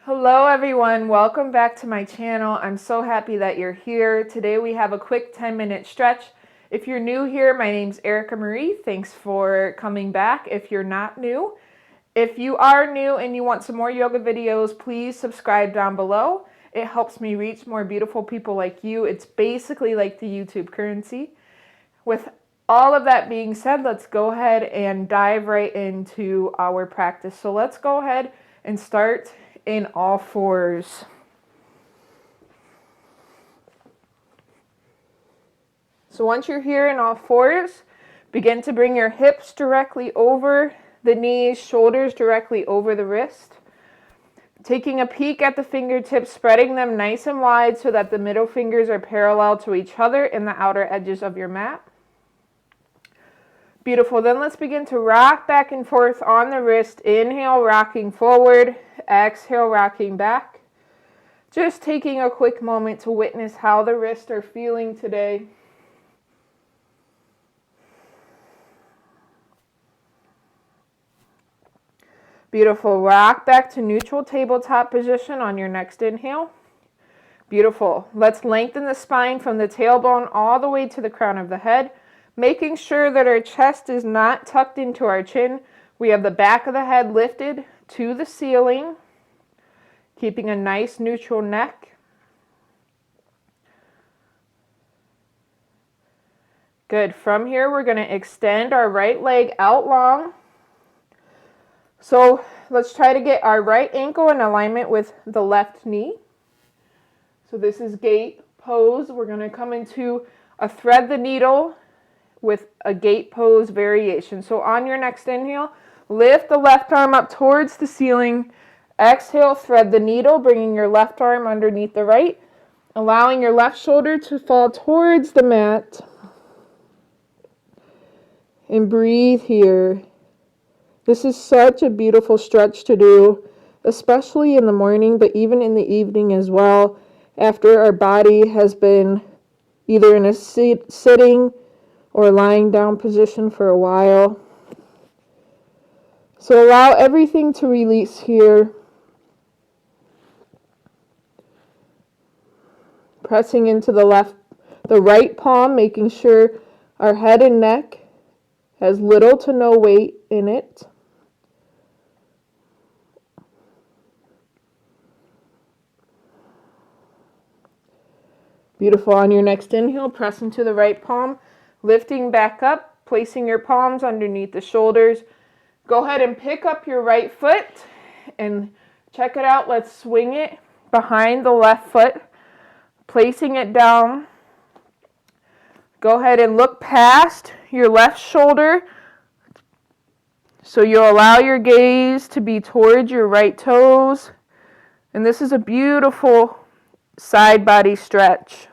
Hello everyone, welcome back to my channel. I'm so happy that you're here. Today we have a quick 10-minute stretch. If you're new here, my name's Erika Marie. Thanks for coming back if you're not new. If you are new and you want some more yoga videos, please subscribe down below. It helps me reach more beautiful people like you. It's basically like the YouTube currency. With all of that being said, let's go ahead and dive right into our practice. So let's go ahead and start in all fours. So once you're here in all fours, begin to bring your hips directly over the knees, shoulders directly over the wrist. Taking a peek at the fingertips, spreading them nice and wide so that the middle fingers are parallel to each other in the outer edges of your mat. Beautiful. Then let's begin to rock back and forth on the wrist. Inhale, rocking forward. Exhale, rocking back. Just taking a quick moment to witness how the wrists are feeling today. Beautiful. Rock back to neutral tabletop position on your next inhale. Beautiful. Let's lengthen the spine from the tailbone all the way to the crown of the head, making sure that our chest is not tucked into our chin. We have the back of the head lifted to the ceiling, keeping a nice neutral neck. Good. From here, we're going to extend our right leg out long. So let's try to get our right ankle in alignment with the left knee. So this is gate pose. We're going to come into a thread the needle with a gate pose variation. So on your next inhale, lift the left arm up towards the ceiling. Exhale, thread the needle, bringing your left arm underneath the right, allowing your left shoulder to fall towards the mat. And breathe here. This is such a beautiful stretch to do, especially in the morning, but even in the evening as well, after our body has been either in a sitting or lying down position for a while. So allow everything to release here. Pressing into the right palm, making sure our head and neck has little to no weight in it. Beautiful. On your next inhale, press into the right palm, lifting back up, placing your palms underneath the shoulders. Go ahead and pick up your right foot and check it out. Let's swing it behind the left foot, placing it down. Go ahead and look past your left shoulder. So you'll allow your gaze to be towards your right toes. And this is a beautiful side body stretch.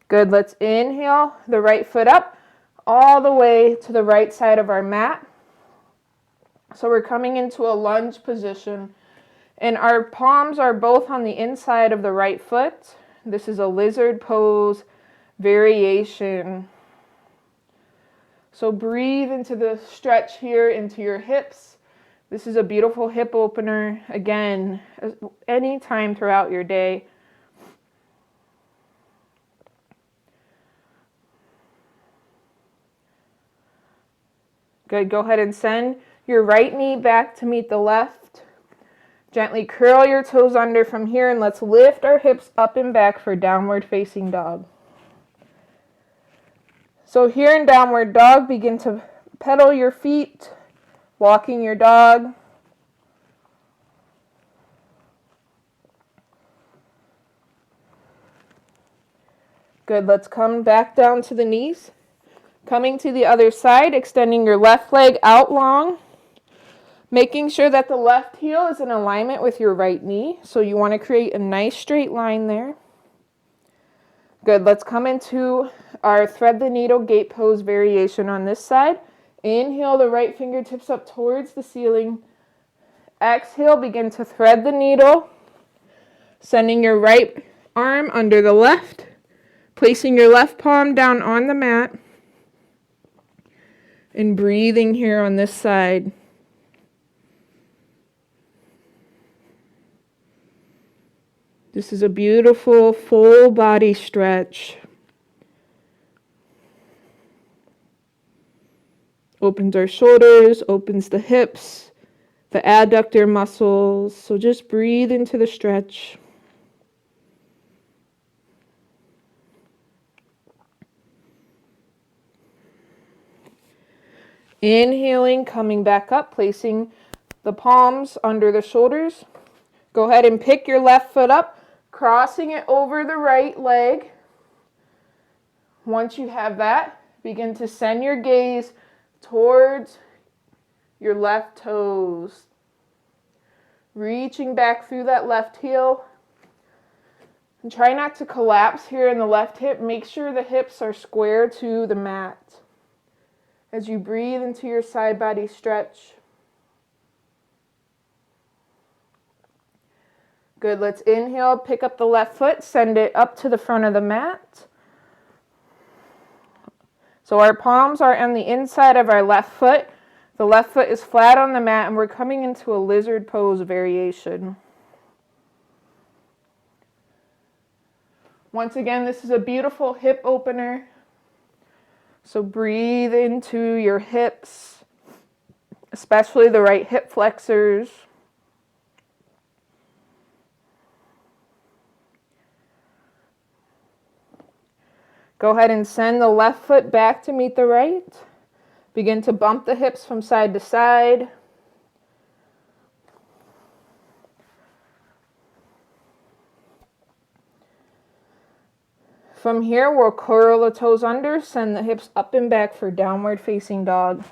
Good. Let's inhale the right foot up all the way to the right side of our mat. So we're coming into a lunge position, and our palms are both on the inside of the right foot. This is a lizard pose variation. So breathe into the stretch here, into your hips. This is a beautiful hip opener, again, anytime throughout your day. Good. Go ahead and send your right knee back to meet the left. Gently curl your toes under from here, and let's lift our hips up and back for downward facing dog. So here in downward dog, begin to pedal your feet, walking your dog. Good. Let's come back down to the knees. Coming to the other side, extending your left leg out long, making sure that the left heel is in alignment with your right knee. So you want to create a nice straight line there. Good. Let's come into our thread the needle gate pose variation on this side. Inhale the right fingertips up towards the ceiling. Exhale, begin to thread the needle, sending your right arm under the left, placing your left palm down on the mat. And breathing here on this side. This is a beautiful full body stretch. Opens our shoulders, opens the hips, the adductor muscles. So just breathe into the stretch. Inhaling, coming back up, placing the palms under the shoulders. Go ahead and pick your left foot up, crossing it over the right leg. Once you have that, begin to send your gaze towards your left toes. Reaching back through that left heel. And try not to collapse here in the left hip. Make sure the hips are square to the mat. As you breathe into your side body stretch. Good, let's inhale, pick up the left foot, send it up to the front of the mat. So our palms are on the inside of our left foot. The left foot is flat on the mat and we're coming into a lizard pose variation. Once again, this is a beautiful hip opener. So breathe into your hips, especially the right hip flexors. Go ahead and send the left foot back to meet the right. Begin to bump the hips from side to side. From here, we'll curl the toes under, send the hips up and back for downward facing dog.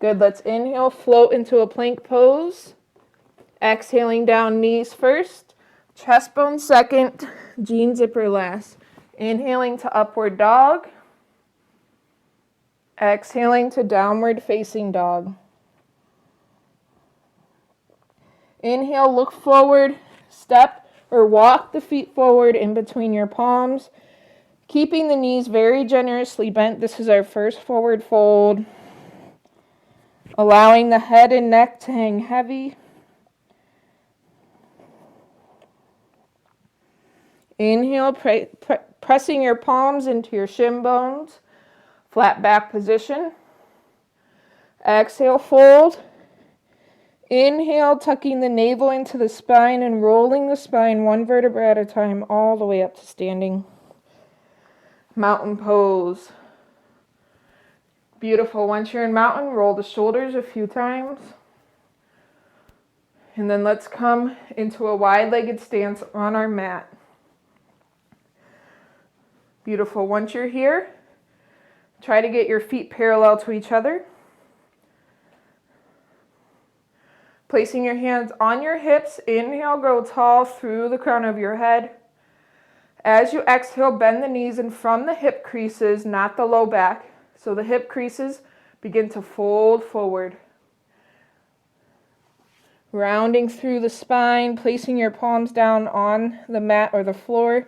Good, let's inhale, float into a plank pose. Exhaling down, knees first. Chest bone second, jean zipper last. Inhaling to upward dog. Exhaling to downward facing dog. Inhale, look forward, step or walk the feet forward in between your palms. Keeping the knees very generously bent. This is our first forward fold. Allowing the head and neck to hang heavy. Inhale, pressing your palms into your shin bones. Flat back position. Exhale, fold. Inhale, tucking the navel into the spine and rolling the spine one vertebra at a time all the way up to standing. Mountain pose. Beautiful. Once you're in mountain, roll the shoulders a few times. And then let's come into a wide-legged stance on our mat. Beautiful. Once you're here, try to get your feet parallel to each other. Placing your hands on your hips, inhale, grow tall through the crown of your head. As you exhale, bend the knees and from the hip creases, not the low back. So the hip creases begin to fold forward. Rounding through the spine, placing your palms down on the mat or the floor.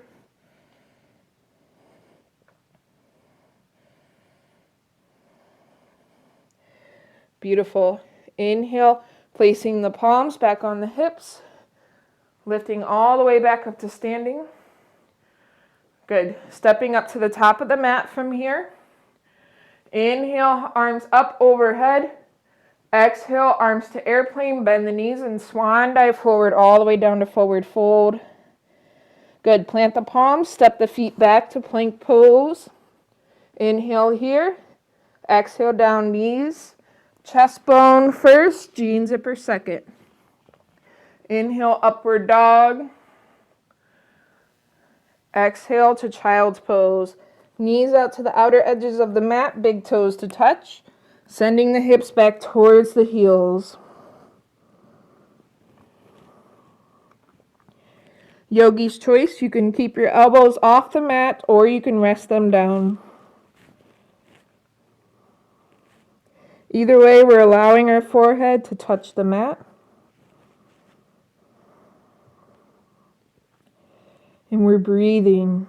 Beautiful. Inhale, placing the palms back on the hips, lifting all the way back up to standing. Good. Stepping up to the top of the mat from here. Inhale, arms up overhead. Exhale, arms to airplane, bend the knees and swan dive forward all the way down to forward fold. Good. Plant the palms, step the feet back to plank pose. Inhale here. Exhale, down knees. Chest bone first, jean zipper second. Inhale, upward dog. Exhale to child's pose. Knees out to the outer edges of the mat, big toes to touch. Sending the hips back towards the heels. Yogi's choice, you can keep your elbows off the mat or you can rest them down. Either way, we're allowing our forehead to touch the mat. And we're breathing.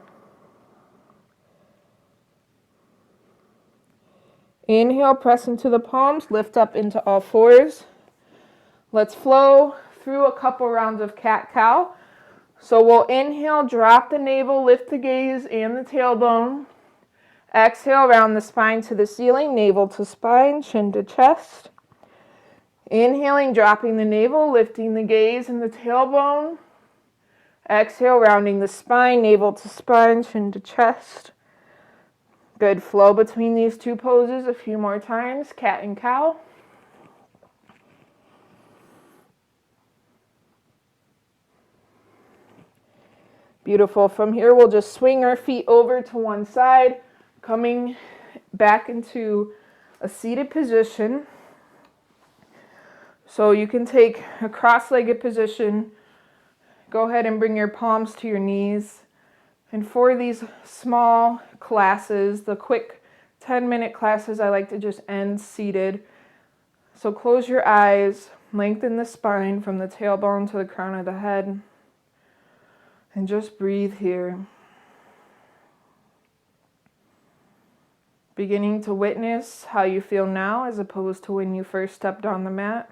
Inhale, press into the palms, lift up into all fours. Let's flow through a couple rounds of cat-cow. So we'll inhale, drop the navel, lift the gaze and the tailbone. Exhale, round the spine to the ceiling, navel to spine, chin to chest. Inhaling, dropping the navel, lifting the gaze and the tailbone. Exhale, rounding the spine, navel to spine, chin to chest. Good flow between these two poses. A few more times, cat and cow. Beautiful. From here, we'll just swing our feet over to one side, coming back into a seated position. So you can take a cross-legged position. Go ahead and bring your palms to your knees. And for these small classes, the quick 10-minute classes, I like to just end seated. So close your eyes, lengthen the spine from the tailbone to the crown of the head, and just breathe here. Beginning to witness how you feel now as opposed to when you first stepped on the mat.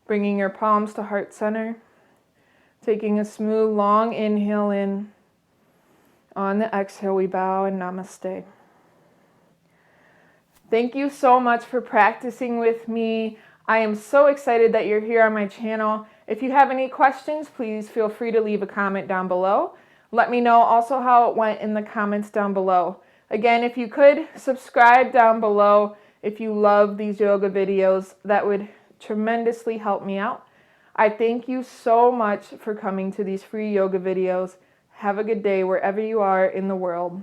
Bringing your palms to heart center. Taking a smooth, long inhale in. On the exhale, we bow and namaste. Thank you so much for practicing with me. I am so excited that you're here on my channel. If you have any questions, please feel free to leave a comment down below. Let me know also how it went in the comments down below. Again, if you could subscribe down below if you love these yoga videos, that would tremendously help me out. I thank you so much for coming to these free yoga videos. Have a good day wherever you are in the world.